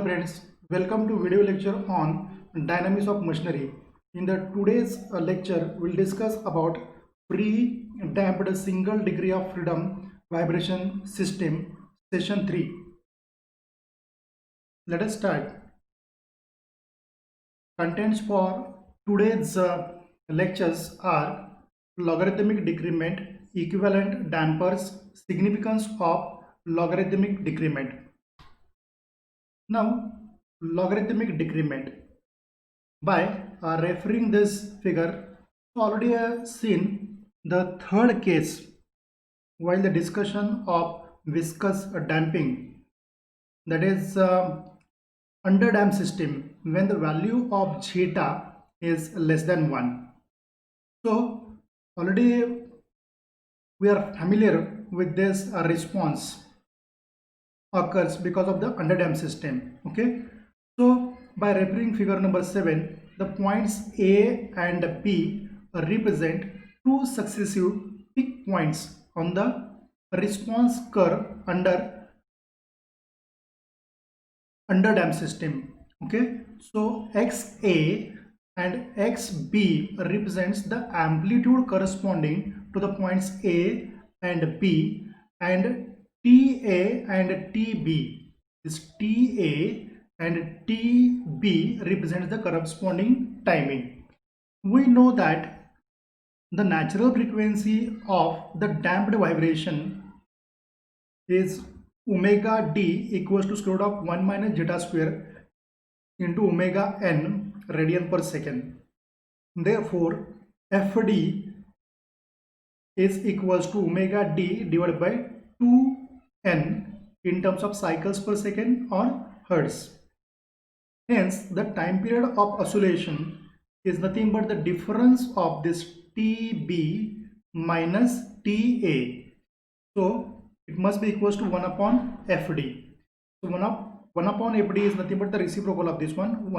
friends, welcome to video lecture on dynamics of machinery. In the today's lecture, we'll discuss about free damped single degree of freedom vibration system, session 3. Let us start. Contents for today's lectures are logarithmic decrement, equivalent dampers, significance of logarithmic decrement. Now, logarithmic decrement. By referring this figure, already seen the third case while the discussion of viscous damping, that is under dam system when the value of zeta is less than 1. So already we are familiar with this response occurs because of the under dam system. Okay, so by referring figure number 7, the points A and B represent two successive peak points on the response curve under dam system. Okay, so XA and XB represents the amplitude corresponding to the points A and B, and TA and TB, this TA and TB represents the corresponding timing. We know that the natural frequency of the damped vibration is omega d equals to square root of 1 minus zeta square into omega n radian per second. Therefore, Fd is equals to omega d divided by 2n in terms of cycles per second or hertz. Hence, the time period of oscillation is nothing but the difference of this Tb minus Ta. So, it must be equals to 1 upon Fd. So, 1 upon Fd is nothing but the reciprocal of this one.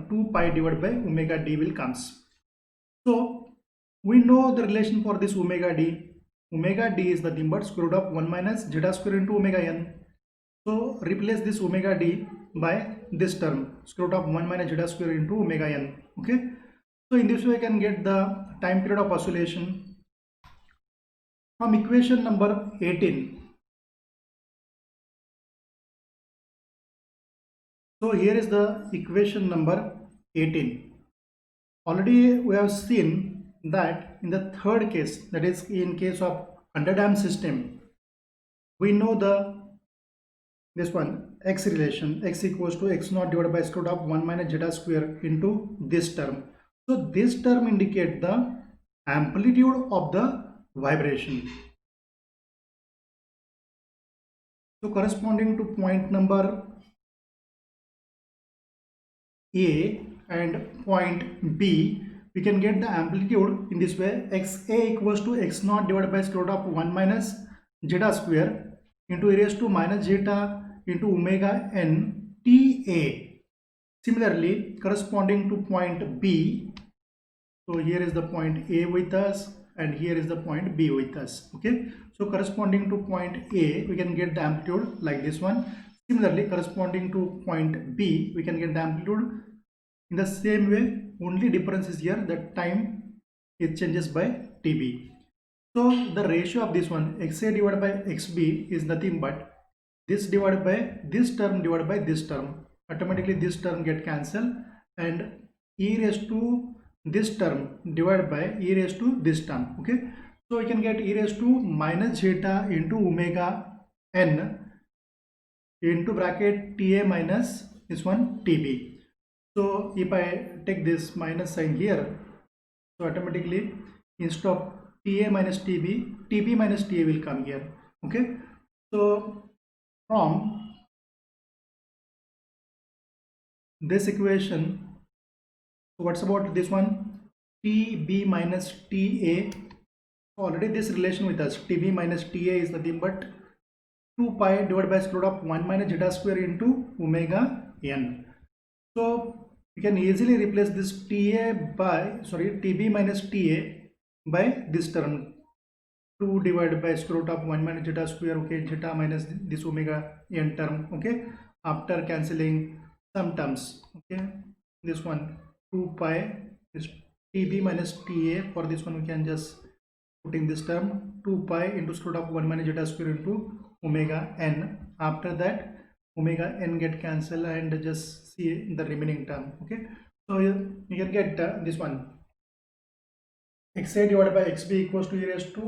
2 pi divided by omega d will comes. So, we know the relation for this omega d. Omega d is nothing but square root of 1 minus zeta square into omega n. So, replace this omega d by this term, square root of 1 minus zeta square into omega n. Okay, so in this way I can get the time period of oscillation from equation number 18. So here is the equation number 18. Already we have seen that in the third case, that is in case of under dam system, we know this one x relation, x equals to x naught divided by square root of 1 minus zeta square into this term. So this term indicates the amplitude of the vibration. So corresponding to point number A and point B, we can get the amplitude in this way: xa equals to x naught divided by square root of 1 minus zeta square into e raised to minus zeta into omega n Ta. Similarly, corresponding to point B, so here is the point A with us and here is the point B with us. Okay, so corresponding to point A, we can get the amplitude like this one. Similarly, corresponding to point B, we can get the amplitude in the same way. Only difference is here, the time it changes by Tb. So the ratio of this one, xa divided by xb, is nothing but this divided by this term divided by this term. Automatically this term get cancelled, and e raised to this term divided by e raised to this term. Okay, so we can get e raised to minus zeta into omega n into bracket Ta minus this one Tb. So if I take this minus sign here, so automatically instead of Ta minus Tb, Tb minus Ta will come here. Okay, so from this equation, so what's about this one? Tb minus Ta. Already this relation with us, Tb minus Ta is nothing but 2 pi divided by square root of 1 minus zeta square into omega n. So we can easily replace this Tb minus Ta by this term, 2 divided by square root of 1 minus zeta square. Okay, zeta minus this omega n term. Okay, after cancelling some terms. Okay, this one 2 pi is tb minus ta. For this one we can just put in this term 2 pi into square root of 1 minus zeta square into omega n. After that omega n get cancelled and just see the remaining term. Okay, so you can get this one xa divided by xb equals to e raised to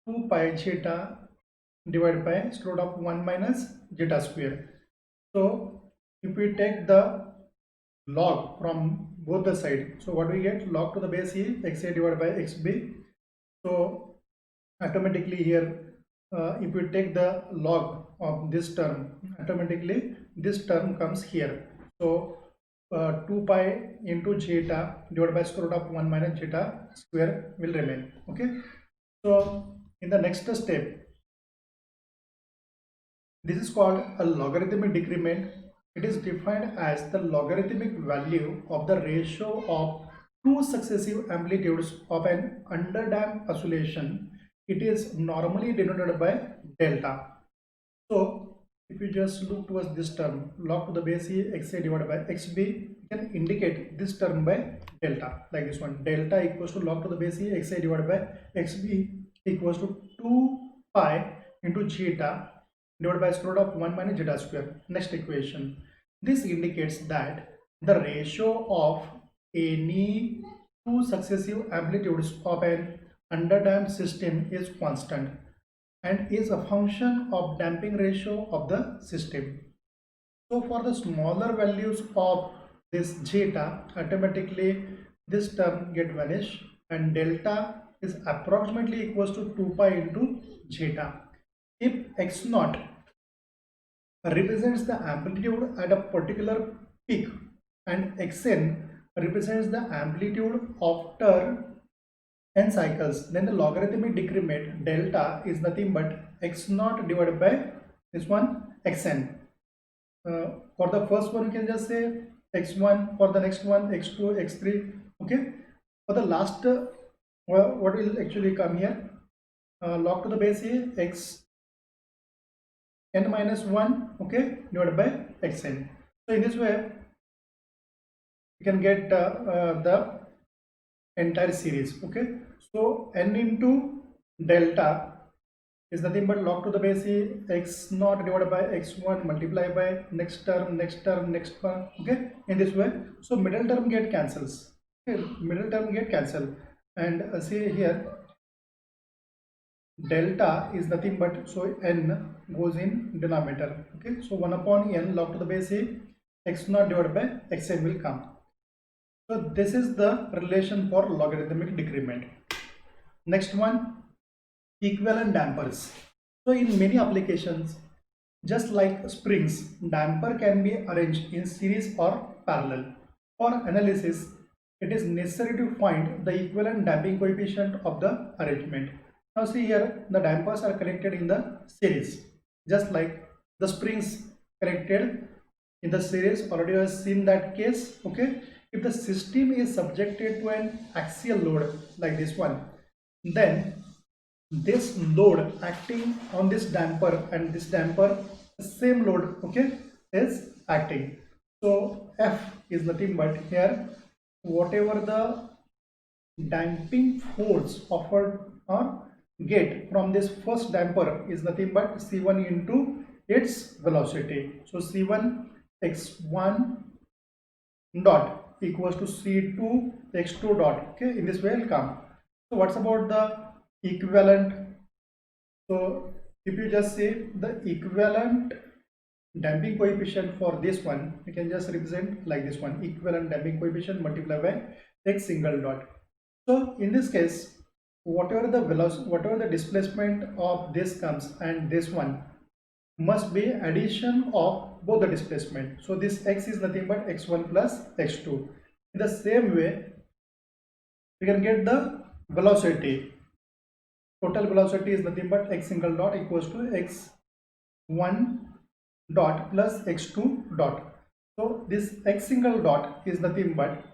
2 pi zeta divided by square root of 1 minus zeta square. So if we take the log from both the side, so what we get, log to the base e xa divided by xb. So automatically here if we take the log of this term, automatically this term comes here. So 2 pi into zeta divided by square root of 1 minus zeta square will remain. Okay, so in the next step, this is called a logarithmic decrement. It is defined as the logarithmic value of the ratio of two successive amplitudes of an underdamped oscillation. It is normally denoted by delta. So if you just look towards this term, log to the base e xa divided by xb, you can indicate this term by delta, like this one. Delta equals to log to the base e xa divided by xb equals to 2 pi into zeta divided by square root of 1 minus zeta square. Next equation. This indicates that the ratio of any two successive amplitudes of an underdamped system is constant and is a function of damping ratio of the system. So for the smaller values of this zeta, automatically this term get vanished and delta is approximately equals to 2 pi into zeta. If x naught represents the amplitude at a particular peak and xn represents the amplitude after n cycles, then the logarithmic decrement delta is nothing but x naught divided by this one xn. For the first one you can just say x1, for the next one x2, x3. Okay, for the last what will actually come here, log to the base a x n minus 1, okay, divided by xn. So in this way you can get the entire series. Okay, so n into delta is nothing but log to the base e x naught divided by x1 multiplied by next term, next term, next term. Okay, in this way, so middle term get cancels. Okay, middle term get cancelled, and see here delta is nothing but, so n goes in denominator. Okay, so 1 upon n log to the base e x naught divided by xn will come. So this is the relation for logarithmic decrement. Next one, equivalent dampers. So in many applications, just like springs, damper can be arranged in series or parallel. For analysis, it is necessary to find the equivalent damping coefficient of the arrangement. Now see here, the dampers are connected in the series, just like the springs connected in the series. Already I have seen that case. Okay, if the system is subjected to an axial load like this one, then this load acting on this damper and this damper, the same load, okay, is acting. So F is nothing but here whatever the damping force offered or get from this first damper is nothing but C1 into its velocity. So C1 x1 dot equals to C2 x2 dot. Okay, in this way it will come. So what's about the equivalent? So if you just say the equivalent damping coefficient for this one, you can just represent like this one, equivalent damping coefficient multiplied by x single dot. So in this case, whatever the velocity, whatever the displacement of this comes, and this one must be addition of both the displacement. So this x is nothing but x1 plus x2. In the same way, we can get the velocity. Total velocity is nothing but x single dot equals to x1 dot plus x2 dot. So this x single dot is nothing but,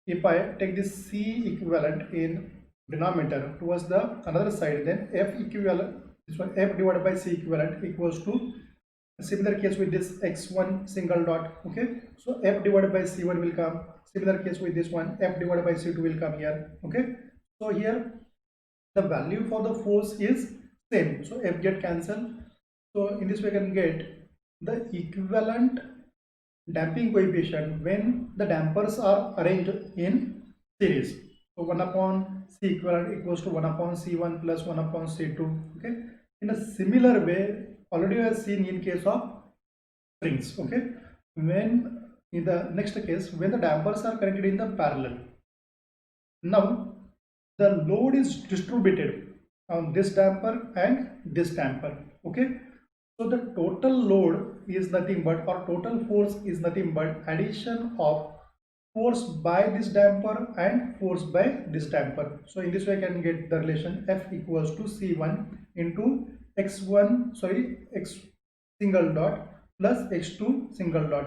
if I take this C equivalent in denominator towards the another side, then F equivalent, this one F divided by C equivalent equals to Similar case with this x1 single dot. Okay, so f divided by c1 will come. Similar case with this one, f divided by c2 will come here. Okay, so here the value for the force is same, so f get cancelled. So in this way we can get the equivalent damping coefficient when the dampers are arranged in series. So 1 upon c equivalent equals to 1 upon c1 plus 1 upon c2. Okay, in a similar way already we have seen in case of springs. Okay, when in the next case when the dampers are connected in the parallel, now the load is distributed on this damper and this damper. Okay, so the total load is nothing but, or total force is nothing but, addition of force by this damper and force by this damper. So in this way I can get the relation F equals to C1 into x1 sorry x single dot plus x2 single dot,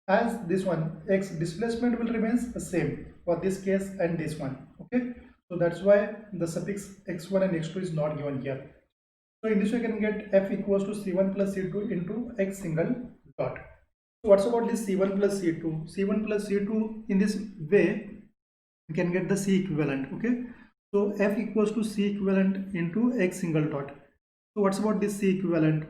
as this one x displacement will remain the same for this case and this one. Okay, so that's why the suffix x1 and x2 is not given here. So in this way you can get F equals to C1 plus C2 into x single dot. So what's about this C1 plus C2? C1 plus C2, in this way you can get the C equivalent. Okay, so F equals to C equivalent into x single dot. So what's about this C equivalent?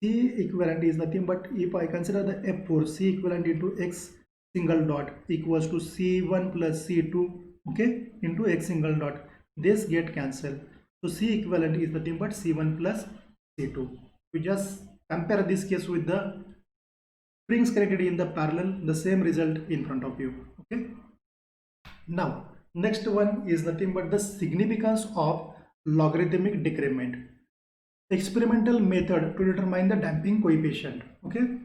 C equivalent is nothing but, if I consider the F force, C equivalent into x single dot equals to C1 plus C2, okay, into x single dot. This get cancelled. So C equivalent is nothing but C1 plus C2. We just compare this case with the springs connected in the parallel, the same result in front of you. Okay. Now next one is nothing but the significance of logarithmic decrement, experimental method to determine the damping coefficient. Okay.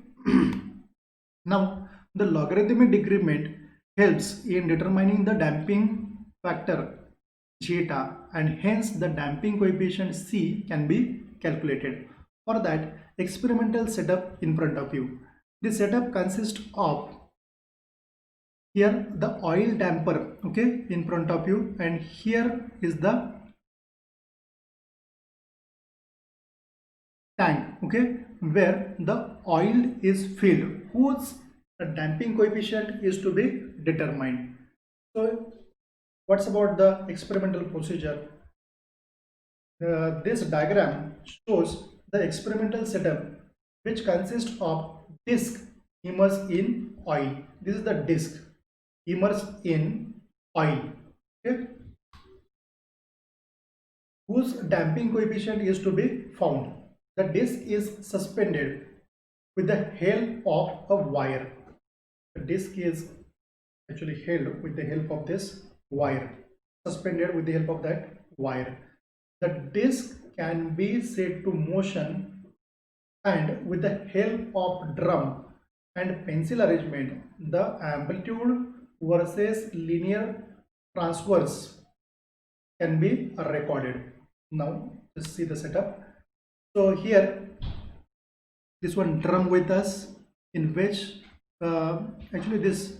Now the logarithmic decrement helps in determining the damping factor zeta, and hence the damping coefficient C can be calculated. For that, experimental setup in front of you. This setup consists of, here the oil damper, okay, in front of you, and here is the tank, okay, where the oil is filled, whose damping coefficient is to be determined. So what's about the experimental procedure? This diagram shows the experimental setup, which consists of disc immersed in oil. This is the disc immersed in oil, okay, whose damping coefficient is to be found. The disc is suspended with the help of a wire. The disc is actually held with the help of this wire, suspended with the help of that wire. The disc can be set to motion, and with the help of drum and pencil arrangement, the amplitude versus linear transverse can be recorded. Now let's see the setup. So here this one drum with us, in which actually this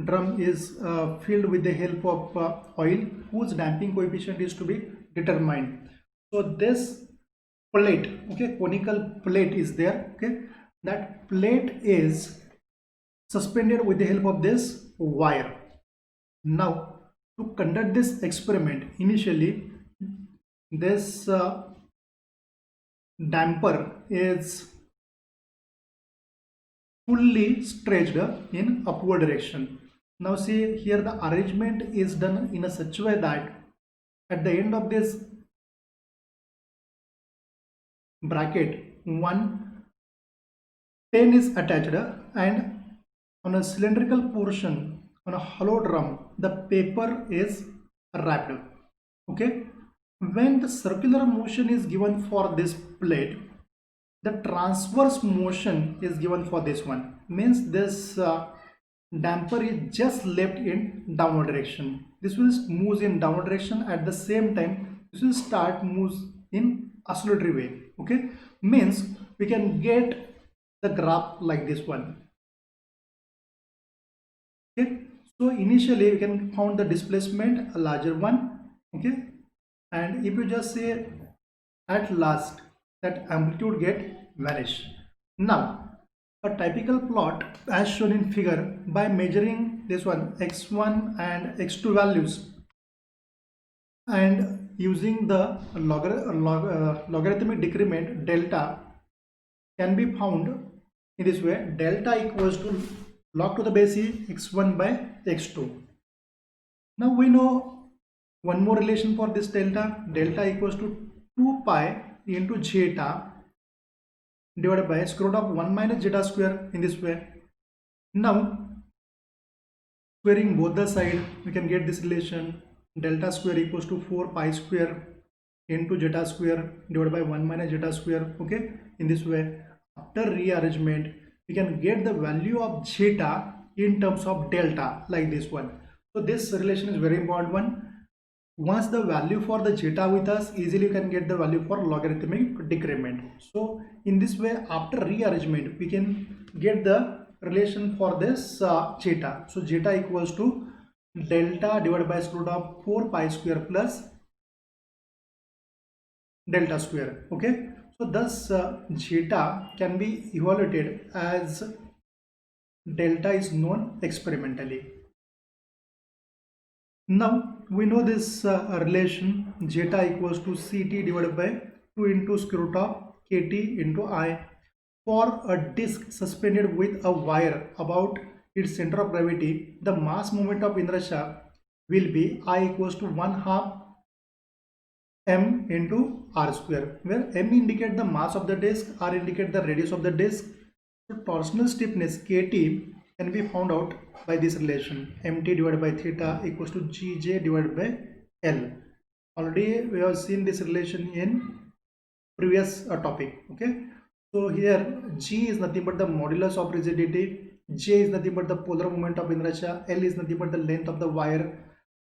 drum is filled with the help of oil, whose damping coefficient is to be determined. So this plate, okay, conical plate is there, okay, that plate is suspended with the help of this wire. Now to conduct this experiment, initially this damper is fully stretched in upward direction. Now see here, the arrangement is done in a such way that at the end of this bracket, one pin is attached, and on a cylindrical portion, on a hollow drum, the paper is wrapped. Okay, when the circular motion is given for this plate, the transverse motion is given for this one, means this damper is just left in downward direction. This will move in downward direction, at the same time this will start moves in oscillatory way. Okay, means we can get the graph like this one. Okay, so initially we can found the displacement a larger one. Okay, and if you just say at last that amplitude get vanish. Now, a typical plot as shown in figure by measuring this one x1 and x2 values and using the logarithmic decrement delta can be found in this way. Delta equals to log to the base e x1 by x2. Now we know one more relation for this delta. Delta equals to 2 pi into zeta divided by square root of 1 minus zeta square in this way. Now squaring both the side, we can get this relation. Delta square equals to 4 pi square into zeta square divided by 1 minus zeta square. Okay, in this way, after rearrangement, we can get the value of zeta in terms of delta like this one. So this relation is very important one. Once the value for the zeta with us, easily you can get the value for logarithmic decrement. So in this way, after rearrangement, we can get the relation for this zeta. So zeta equals to delta divided by square root of 4 pi square plus delta square. Okay, so thus zeta can be evaluated as delta is known experimentally. Now we know this relation zeta equals to ct divided by 2 into square root of kt into I. For a disk suspended with a wire about its center of gravity, the mass moment of inertia will be I equals to 1 half m into r square, where m indicate the mass of the disk, r indicate the radius of the disk. So torsional stiffness kt can be found out by this relation. Mt divided by theta equals to gj divided by L. Already we have seen this relation in previous topic. Okay, so here g is nothing but the modulus of rigidity, j is nothing but the polar moment of inertia, L is nothing but the length of the wire.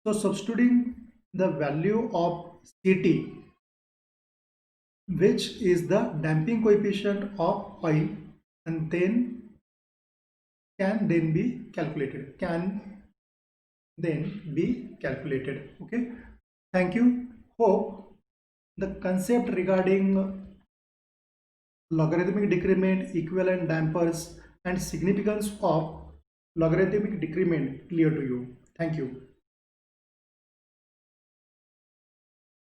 So substituting the value of ct, which is the damping coefficient of oil, and then can then be calculated. Okay, thank you. Hope the concept regarding logarithmic decrement, equivalent dampers, and significance of logarithmic decrement clear to you. Thank you.